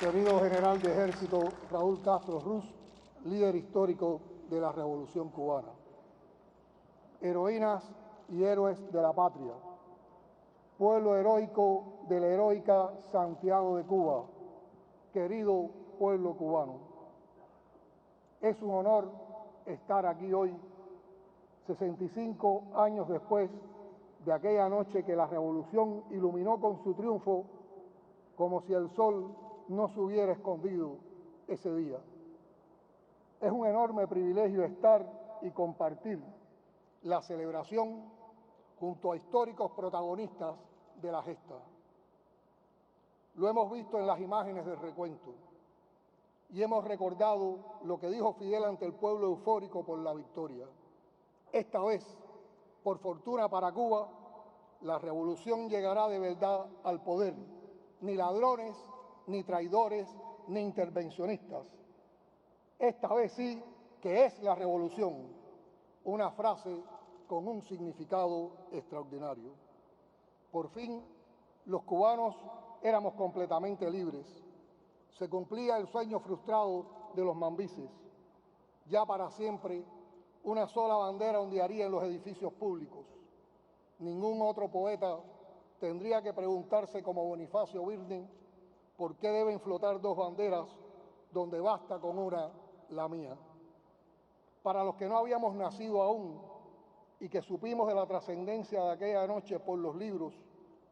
querido general de ejército Raúl Castro Ruz, líder histórico de la Revolución Cubana. Heroínas y héroes de la patria, pueblo heroico de la heroica Santiago de Cuba, querido pueblo cubano. Es un honor estar aquí hoy, 65 años después de aquella noche que la revolución iluminó con su triunfo, como si el sol no se hubiera escondido ese día. Es un enorme privilegio estar y compartir la celebración junto a históricos protagonistas de la gesta. Lo hemos visto en las imágenes del recuento y hemos recordado lo que dijo Fidel ante el pueblo eufórico por la victoria. Esta vez, por fortuna para Cuba, la revolución llegará de verdad al poder. Ni ladrones, ni traidores, ni intervencionistas. Esta vez sí que es la revolución, una frase con un significado extraordinario. Por fin, los cubanos éramos completamente libres. Se cumplía el sueño frustrado de los mambises. Ya para siempre, una sola bandera ondearía en los edificios públicos. Ningún otro poeta tendría que preguntarse como Bonifacio Birning por qué deben flotar dos banderas donde basta con una, la mía. Para los que no habíamos nacido aún y que supimos de la trascendencia de aquella noche por los libros,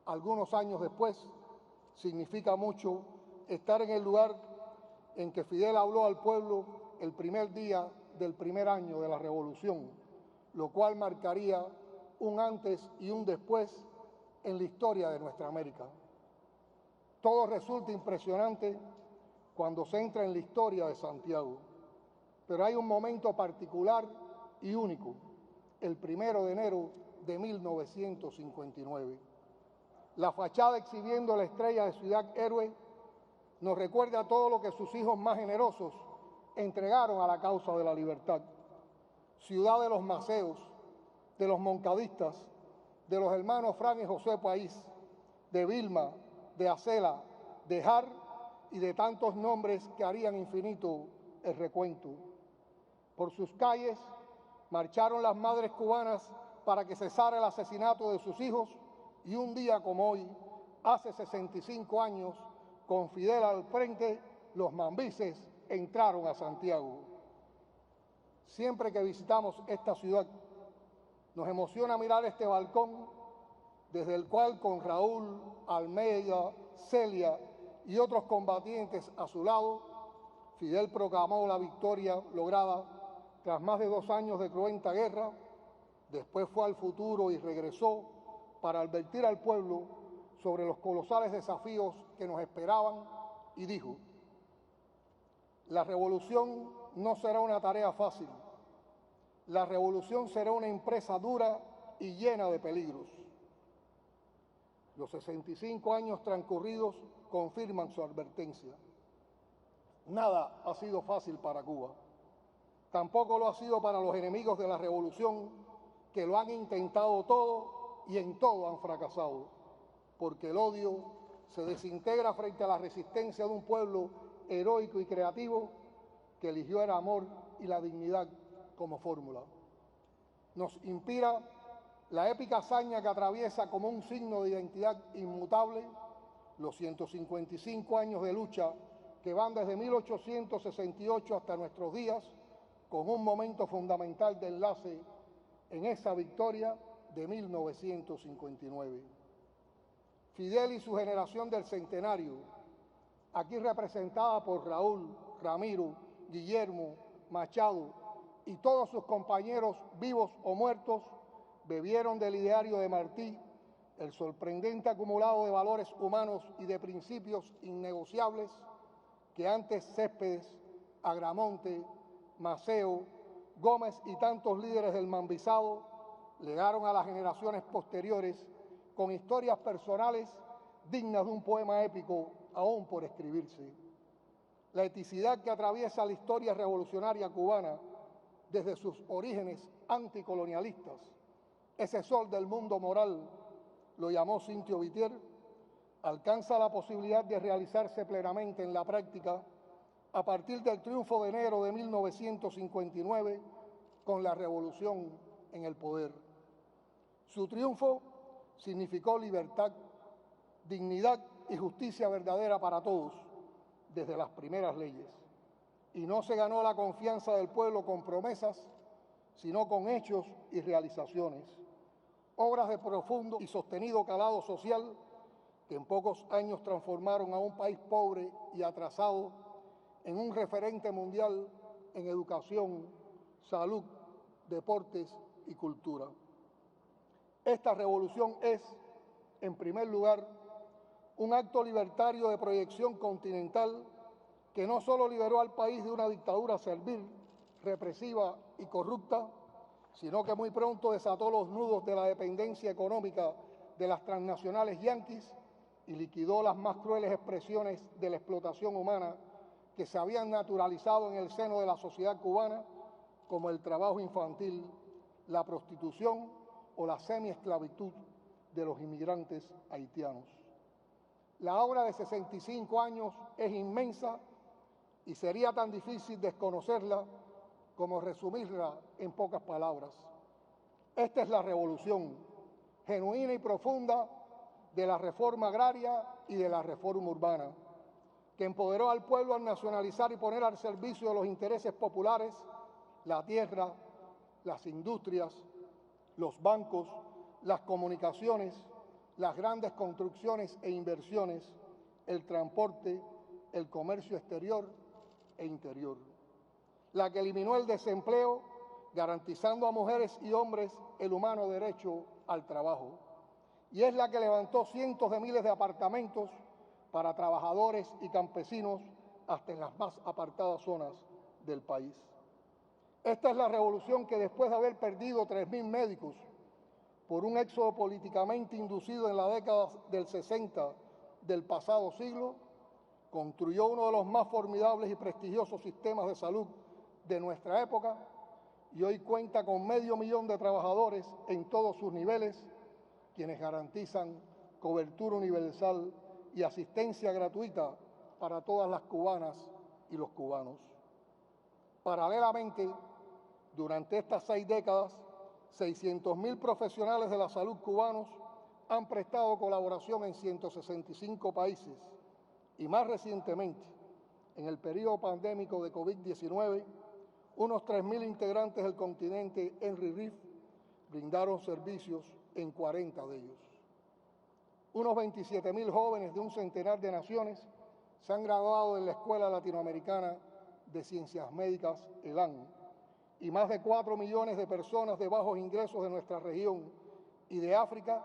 algunos años después, significa mucho estar en el lugar en que Fidel habló al pueblo el primer día del primer año de la revolución, lo cual marcaría un antes y un después en la historia de nuestra América. Todo resulta impresionante cuando se entra en la historia de Santiago, pero hay un momento particular y único, el 1 de enero de 1959. La fachada exhibiendo la estrella de Ciudad Héroe nos recuerda todo lo que sus hijos más generosos entregaron a la causa de la libertad. Ciudad de los maceos, de los moncadistas, de los hermanos Fran y José País, de Vilma, de Acela, de Jar y de tantos nombres que harían infinito el recuento. Por sus calles marcharon las madres cubanas para que cesara el asesinato de sus hijos y un día como hoy, hace 65 años, con Fidel al frente, los mambises entraron a Santiago. Siempre que visitamos esta ciudad, nos emociona mirar este balcón desde el cual con Raúl, Almeida, Celia y otros combatientes a su lado, Fidel proclamó la victoria lograda tras más de 2 años de cruenta guerra. Después fue al futuro y regresó para advertir al pueblo sobre los colosales desafíos que nos esperaban y dijo: la revolución no será una tarea fácil. La revolución será una empresa dura y llena de peligros. Los 65 años transcurridos confirman su advertencia. Nada ha sido fácil para Cuba. Tampoco lo ha sido para los enemigos de la revolución, que lo han intentado todo y en todo han fracasado, porque el odio se desintegra frente a la resistencia de un pueblo heroico y creativo que eligió el amor y la dignidad como fórmula. Nos inspira la épica hazaña que atraviesa como un signo de identidad inmutable los 155 años de lucha que van desde 1868 hasta nuestros días, con un momento fundamental de enlace en esa victoria de 1959. Fidel y su generación del centenario, aquí representada por Raúl, Ramiro, Guillermo, Machado y todos sus compañeros vivos o muertos, bebieron del ideario de Martí el sorprendente acumulado de valores humanos y de principios innegociables que antes Céspedes, Agramonte, Maceo, Gómez y tantos líderes del mambisado legaron a las generaciones posteriores con historias personales dignas de un poema épico aún por escribirse. La eticidad que atraviesa la historia revolucionaria cubana desde sus orígenes anticolonialistas, ese sol del mundo moral, lo llamó Cintio Vitier, alcanza la posibilidad de realizarse plenamente en la práctica a partir del triunfo de enero de 1959 con la revolución en el poder. Su triunfo significó libertad, dignidad y justicia verdadera para todos, desde las primeras leyes. Y no se ganó la confianza del pueblo con promesas, sino con hechos y realizaciones. Obras de profundo y sostenido calado social que en pocos años transformaron a un país pobre y atrasado en un referente mundial en educación, salud, deportes y cultura. Esta revolución es, en primer lugar, un acto libertario de proyección continental que no solo liberó al país de una dictadura servil, represiva y corrupta, sino que muy pronto desató los nudos de la dependencia económica de las transnacionales yanquis y liquidó las más crueles expresiones de la explotación humana que se habían naturalizado en el seno de la sociedad cubana, como el trabajo infantil, la prostitución o la semiesclavitud de los inmigrantes haitianos. La obra de 65 años es inmensa y sería tan difícil desconocerla como resumirla en pocas palabras. Esta es la revolución genuina y profunda de la reforma agraria y de la reforma urbana, que empoderó al pueblo al nacionalizar y poner al servicio de los intereses populares la tierra, las industrias, los bancos, las comunicaciones, las grandes construcciones e inversiones, el transporte, el comercio exterior e interior. La que eliminó el desempleo, garantizando a mujeres y hombres el humano derecho al trabajo. Y es la que levantó cientos de miles de apartamentos para trabajadores y campesinos hasta en las más apartadas zonas del país. Esta es la revolución que, después de haber perdido 3.000 médicos por un éxodo políticamente inducido en la década del 60 del pasado siglo, construyó uno de los más formidables y prestigiosos sistemas de salud de nuestra época y hoy cuenta con 500.000 de trabajadores en todos sus niveles, quienes garantizan cobertura universal y asistencia gratuita para todas las cubanas y los cubanos. Paralelamente, durante estas 6 décadas, 600.000 profesionales de la salud cubanos han prestado colaboración en 165 países y más recientemente, en el periodo pandémico de COVID-19, unos 3.000 integrantes del continente Henry Reef brindaron servicios en 40 de ellos. Unos 27.000 jóvenes de un centenar de naciones se han graduado en la Escuela Latinoamericana de Ciencias Médicas, ELAN, y más de 4 millones de personas de bajos ingresos de nuestra región y de África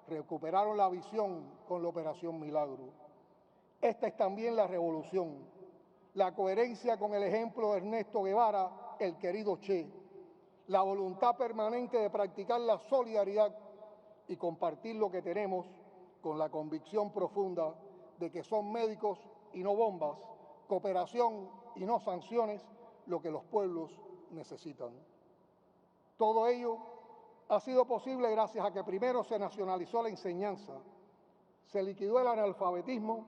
recuperaron la visión con la Operación Milagro. Esta es también la revolución, la coherencia con el ejemplo de Ernesto Guevara, el querido Che, la voluntad permanente de practicar la solidaridad y compartir lo que tenemos con la convicción profunda de que son médicos y no bombas, cooperación y no sanciones lo que los pueblos necesitan. Todo ello ha sido posible gracias a que primero se nacionalizó la enseñanza, se liquidó el analfabetismo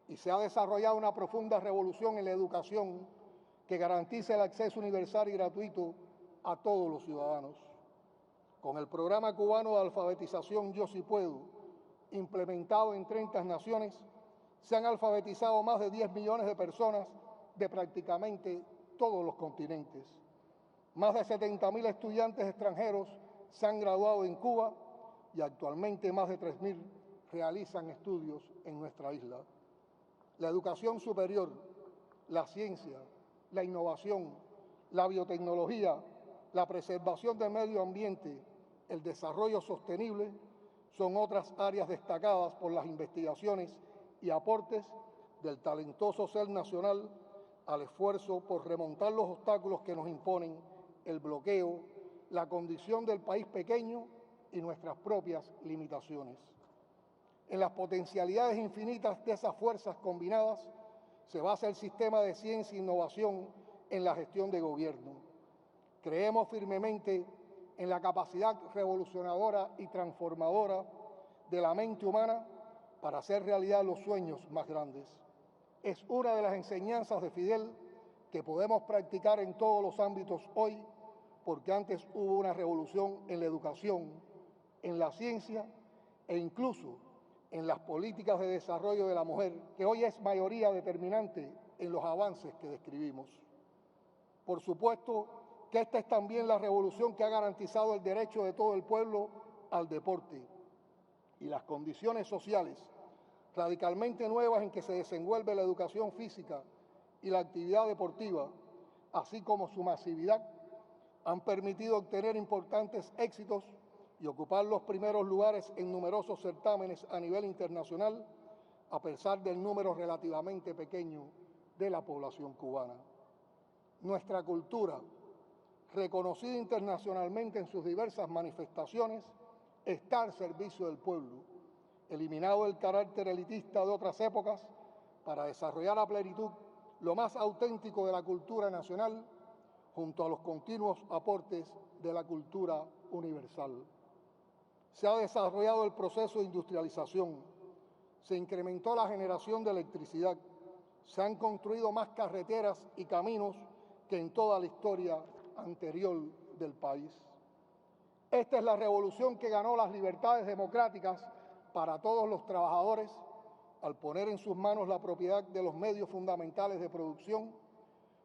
y se ha desarrollado una profunda revolución en la educación que garantiza el acceso universal y gratuito a todos los ciudadanos. Con el programa cubano de alfabetización Yo Sí Puedo, implementado en 30 naciones, se han alfabetizado más de 10 millones de personas de prácticamente todos los continentes. Más de 70.000 estudiantes extranjeros se han graduado en Cuba y actualmente más de 3.000 realizan estudios en nuestra isla. La educación superior, la ciencia, la innovación, la biotecnología, la preservación del medio ambiente, el desarrollo sostenible son otras áreas destacadas por las investigaciones y aportes del talentoso ser nacional al esfuerzo por remontar los obstáculos que nos imponen el bloqueo, la condición del país pequeño y nuestras propias limitaciones. En las potencialidades infinitas de esas fuerzas combinadas se basa el sistema de ciencia e innovación en la gestión de gobierno. Creemos firmemente en la capacidad revolucionadora y transformadora de la mente humana para hacer realidad los sueños más grandes. Es una de las enseñanzas de Fidel que podemos practicar en todos los ámbitos hoy, porque antes hubo una revolución en la educación, en la ciencia e incluso en las políticas de desarrollo de la mujer, que hoy es mayoría determinante en los avances que describimos. Por supuesto que esta es también la revolución que ha garantizado el derecho de todo el pueblo al deporte y las condiciones sociales radicalmente nuevas en que se desenvuelve la educación física y la actividad deportiva, así como su masividad, han permitido obtener importantes éxitos y ocupar los primeros lugares en numerosos certámenes a nivel internacional, a pesar del número relativamente pequeño de la población cubana. Nuestra cultura, reconocida internacionalmente en sus diversas manifestaciones, está al servicio del pueblo, eliminado el carácter elitista de otras épocas para desarrollar a plenitud lo más auténtico de la cultura nacional, junto a los continuos aportes de la cultura universal. Se ha desarrollado el proceso de industrialización, se incrementó la generación de electricidad, se han construido más carreteras y caminos que en toda la historia anterior del país. Esta es la revolución que ganó las libertades democráticas para todos los trabajadores al poner en sus manos la propiedad de los medios fundamentales de producción,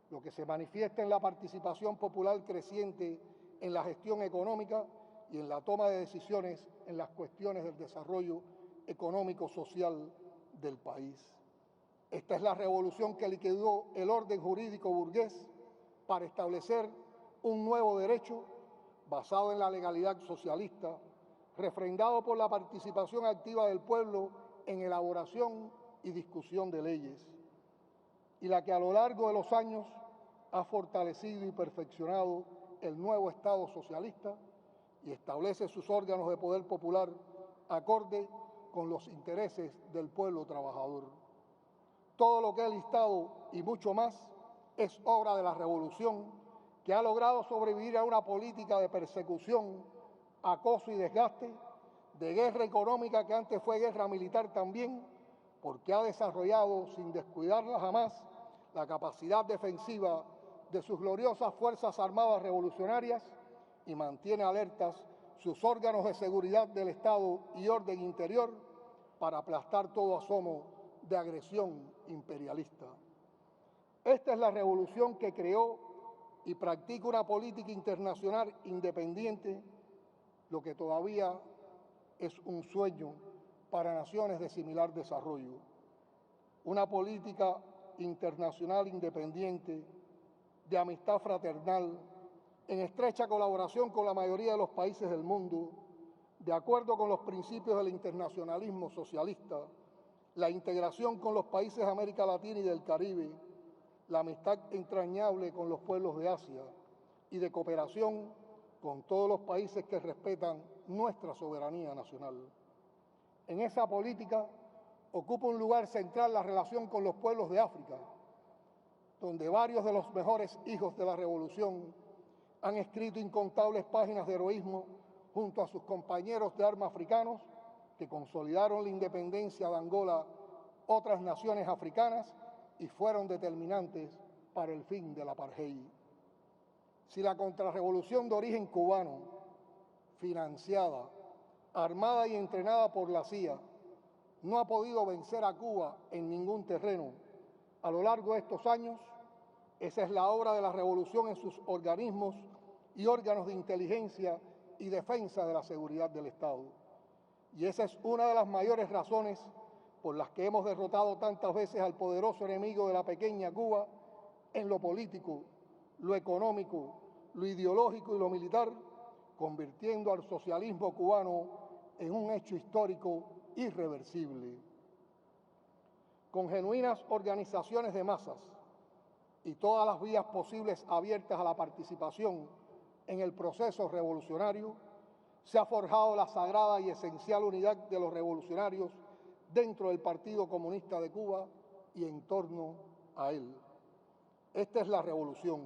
lo que se manifiesta en la participación popular creciente en la gestión económica y en la toma de decisiones en las cuestiones del desarrollo económico-social del país. Esta es la revolución que liquidó el orden jurídico burgués para establecer un nuevo derecho basado en la legalidad socialista, refrendado por la participación activa del pueblo en elaboración y discusión de leyes, y la que a lo largo de los años ha fortalecido y perfeccionado el nuevo Estado socialista y establece sus órganos de poder popular acorde con los intereses del pueblo trabajador. Todo lo que he listado y mucho más es obra de la revolución que ha logrado sobrevivir a una política de persecución, acoso y desgaste, de guerra económica que antes fue guerra militar también, porque ha desarrollado, sin descuidarla jamás, la capacidad defensiva de sus gloriosas Fuerzas Armadas Revolucionarias y mantiene alertas sus órganos de seguridad del Estado y orden interior para aplastar todo asomo de agresión imperialista. Esta es la revolución que creó y practica una política internacional independiente, lo que todavía es un sueño para naciones de similar desarrollo. Una política internacional independiente, de amistad fraternal, en estrecha colaboración con la mayoría de los países del mundo, de acuerdo con los principios del internacionalismo socialista, la integración con los países de América Latina y del Caribe, la amistad entrañable con los pueblos de Asia y de cooperación con todos los países que respetan nuestra soberanía nacional. En esa política ocupa un lugar central la relación con los pueblos de África, donde varios de los mejores hijos de la revolución han escrito incontables páginas de heroísmo junto a sus compañeros de armas africanos que consolidaron la independencia de Angola, otras naciones africanas y fueron determinantes para el fin del apartheid. Si la contrarrevolución de origen cubano, financiada, armada y entrenada por la CIA, no ha podido vencer a Cuba en ningún terreno a lo largo de estos años, esa es la obra de la revolución en sus organismos y órganos de inteligencia y defensa de la seguridad del Estado. Y esa es una de las mayores razones por las que hemos derrotado tantas veces al poderoso enemigo de la pequeña Cuba en lo político, lo económico, lo ideológico y lo militar, convirtiendo al socialismo cubano en un hecho histórico irreversible. Con genuinas organizaciones de masas y todas las vías posibles abiertas a la participación en el proceso revolucionario, se ha forjado la sagrada y esencial unidad de los revolucionarios dentro del Partido Comunista de Cuba y en torno a él. Esta es la revolución,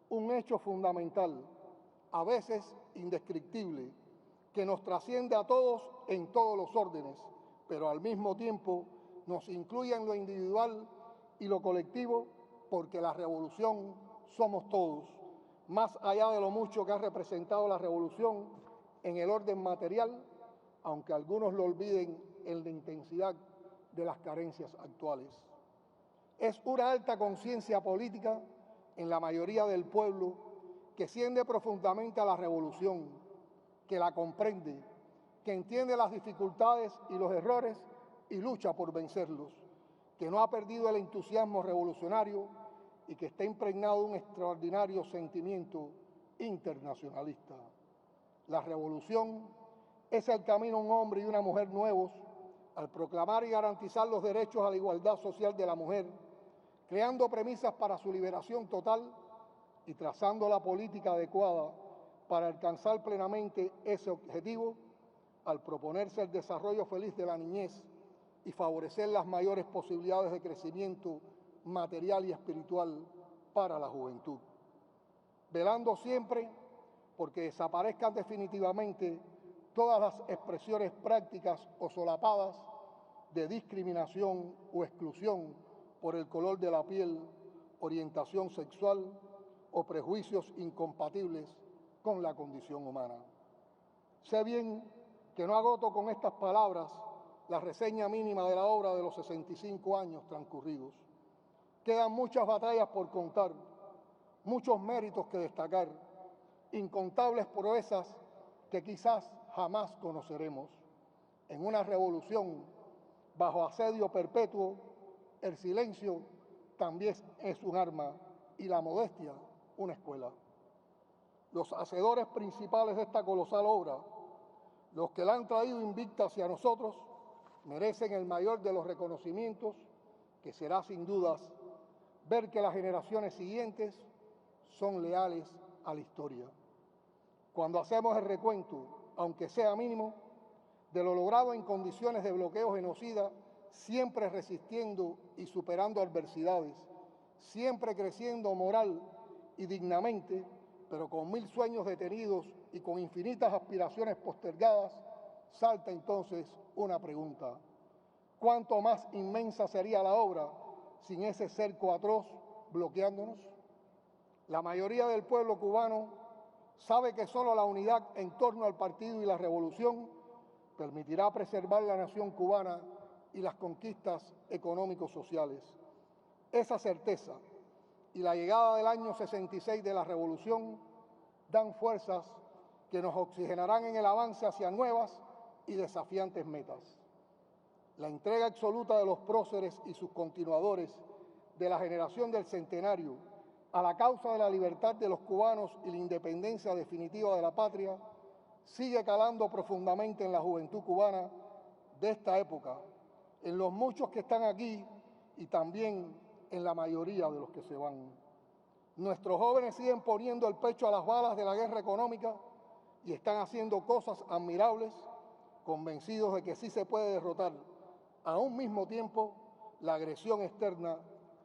un hecho fundamental, a veces indescriptible, que nos trasciende a todos en todos los órdenes, pero al mismo tiempo nos incluye en lo individual y lo colectivo, porque la revolución somos todos, más allá de lo mucho que ha representado la revolución en el orden material, aunque algunos lo olviden en la intensidad de las carencias actuales. Es una alta conciencia política en la mayoría del pueblo que siente profundamente a la revolución, que la comprende, que entiende las dificultades y los errores y lucha por vencerlos, que no ha perdido el entusiasmo revolucionario y que está impregnado de un extraordinario sentimiento internacionalista. La revolución es el camino a un hombre y una mujer nuevos al proclamar y garantizar los derechos a la igualdad social de la mujer, creando premisas para su liberación total y trazando la política adecuada para alcanzar plenamente ese objetivo al proponerse el desarrollo feliz de la niñez y favorecer las mayores posibilidades de crecimiento material y espiritual para la juventud, velando siempre porque desaparezcan definitivamente todas las expresiones prácticas o solapadas de discriminación o exclusión por el color de la piel, orientación sexual o prejuicios incompatibles con la condición humana. Sé bien que no agoto con estas palabras la reseña mínima de la obra de los 65 años transcurridos. Quedan muchas batallas por contar, muchos méritos que destacar, incontables proezas que quizás jamás conoceremos. En una revolución bajo asedio perpetuo, el silencio también es un arma y la modestia una escuela. Los hacedores principales de esta colosal obra, los que la han traído invicta hacia nosotros, merecen el mayor de los reconocimientos, que será sin dudas ver que las generaciones siguientes son leales a la historia. Cuando hacemos el recuento, aunque sea mínimo, de lo logrado en condiciones de bloqueo genocida, siempre resistiendo y superando adversidades, siempre creciendo moral y dignamente, pero con 1000 sueños detenidos y con infinitas aspiraciones postergadas, salta entonces una pregunta: ¿cuánto más inmensa sería la obra sin ese cerco atroz bloqueándonos? La mayoría del pueblo cubano sabe que solo la unidad en torno al partido y la revolución permitirá preservar la nación cubana y las conquistas económico-sociales. Esa certeza y la llegada del año 66 de la revolución dan fuerzas que nos oxigenarán en el avance hacia nuevas y desafiantes metas. La entrega absoluta de los próceres y sus continuadores de la generación del centenario a la causa de la libertad de los cubanos y la independencia definitiva de la patria sigue calando profundamente en la juventud cubana de esta época, en los muchos que están aquí y también en la mayoría de los que se van. Nuestros jóvenes siguen poniendo el pecho a las balas de la guerra económica y están haciendo cosas admirables, convencidos de que sí se puede derrotar a un mismo tiempo la agresión externa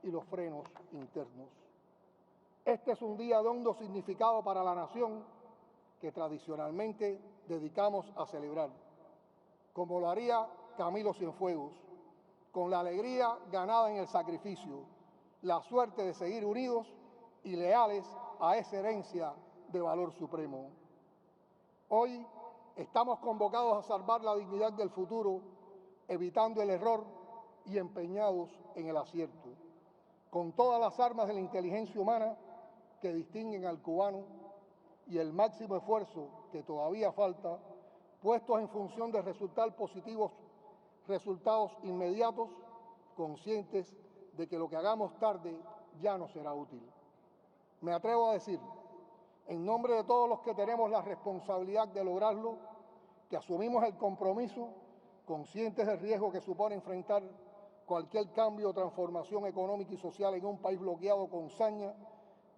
y los frenos internos. Este es un día de hondo significado para la nación que tradicionalmente dedicamos a celebrar, como lo haría Camilo Cienfuegos, con la alegría ganada en el sacrificio, la suerte de seguir unidos y leales a esa herencia de valor supremo. Hoy estamos convocados a salvar la dignidad del futuro, evitando el error y empeñados en el acierto, con todas las armas de la inteligencia humana que distinguen al cubano y el máximo esfuerzo que todavía falta, puestos en función de resultar positivos resultados inmediatos, conscientes de que lo que hagamos tarde ya no será útil. Me atrevo a decir, en nombre de todos los que tenemos la responsabilidad de lograrlo, que asumimos el compromiso, conscientes del riesgo que supone enfrentar cualquier cambio o transformación económica y social en un país bloqueado con saña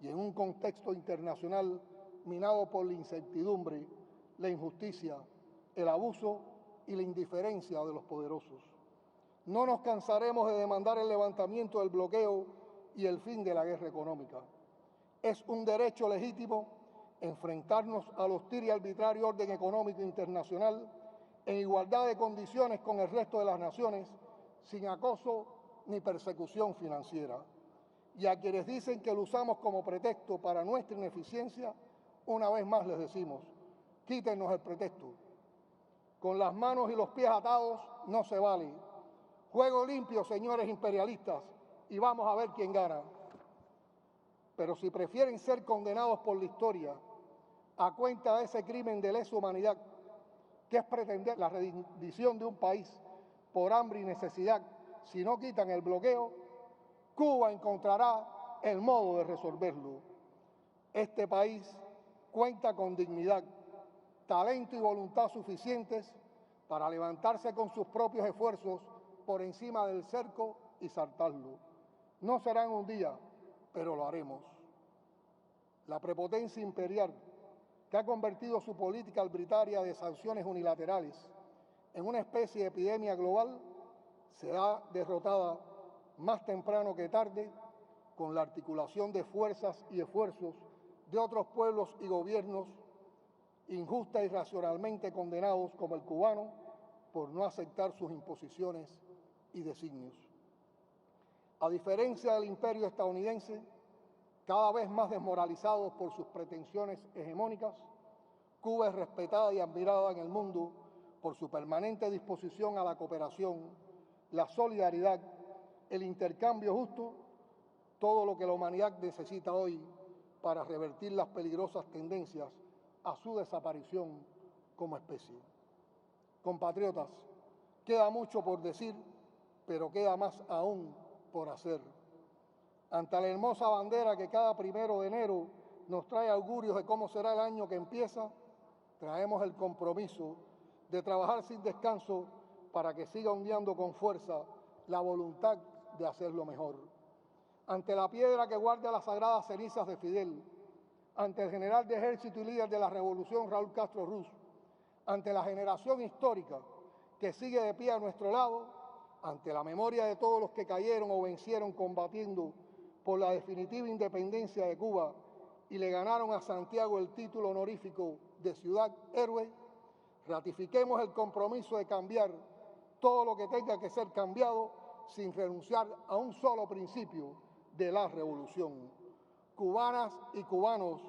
y en un contexto internacional minado por la incertidumbre, la injusticia, el abuso y la indiferencia de los poderosos. No nos cansaremos de demandar el levantamiento del bloqueo y el fin de la guerra económica. Es un derecho legítimo enfrentarnos al hostil y arbitrario orden económico internacional en igualdad de condiciones con el resto de las naciones, sin acoso ni persecución financiera. Y a quienes dicen que lo usamos como pretexto para nuestra ineficiencia, una vez más les decimos, quítenos el pretexto. Con las manos y los pies atados no se vale. Juego limpio, señores imperialistas, y vamos a ver quién gana. Pero si prefieren ser condenados por la historia a cuenta de ese crimen de lesa humanidad, que es pretender la rendición de un país por hambre y necesidad, si no quitan el bloqueo, Cuba encontrará el modo de resolverlo. Este país cuenta con dignidad, talento y voluntad suficientes para levantarse con sus propios esfuerzos por encima del cerco y saltarlo. No será en un día, pero lo haremos. La prepotencia imperial, que ha convertido su política arbitraria de sanciones unilaterales en una especie de epidemia global, será derrotada más temprano que tarde con la articulación de fuerzas y esfuerzos de otros pueblos y gobiernos injusta y racionalmente condenados como el cubano por no aceptar sus imposiciones y designios. A diferencia del imperio estadounidense, cada vez más desmoralizados por sus pretensiones hegemónicas, Cuba es respetada y admirada en el mundo por su permanente disposición a la cooperación, la solidaridad, el intercambio justo, todo lo que la humanidad necesita hoy para revertir las peligrosas tendencias a su desaparición como especie. Compatriotas, queda mucho por decir, pero queda más aún por hacer. Ante la hermosa bandera que cada 1 de enero nos trae augurios de cómo será el año que empieza, traemos el compromiso de trabajar sin descanso para que siga ondeando con fuerza la voluntad de hacerlo mejor. Ante la piedra que guarda las sagradas cenizas de Fidel, ante el general de ejército y líder de la revolución Raúl Castro Ruz, ante la generación histórica que sigue de pie a nuestro lado, ante la memoria de todos los que cayeron o vencieron combatiendo por la definitiva independencia de Cuba y le ganaron a Santiago el título honorífico de ciudad héroe, ratifiquemos el compromiso de cambiar todo lo que tenga que ser cambiado sin renunciar a un solo principio de la revolución. Cubanas y cubanos,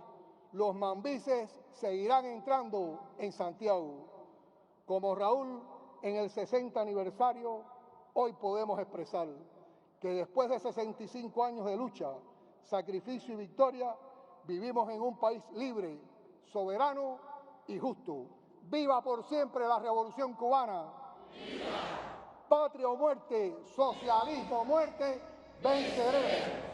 los mambises seguirán entrando en Santiago. Como Raúl en el 60 aniversario, hoy podemos expresar que después de 65 años de lucha, sacrificio y victoria, vivimos en un país libre, soberano y justo. ¡Viva por siempre la Revolución Cubana! ¡Viva! Patria o muerte, socialismo o muerte, venceremos.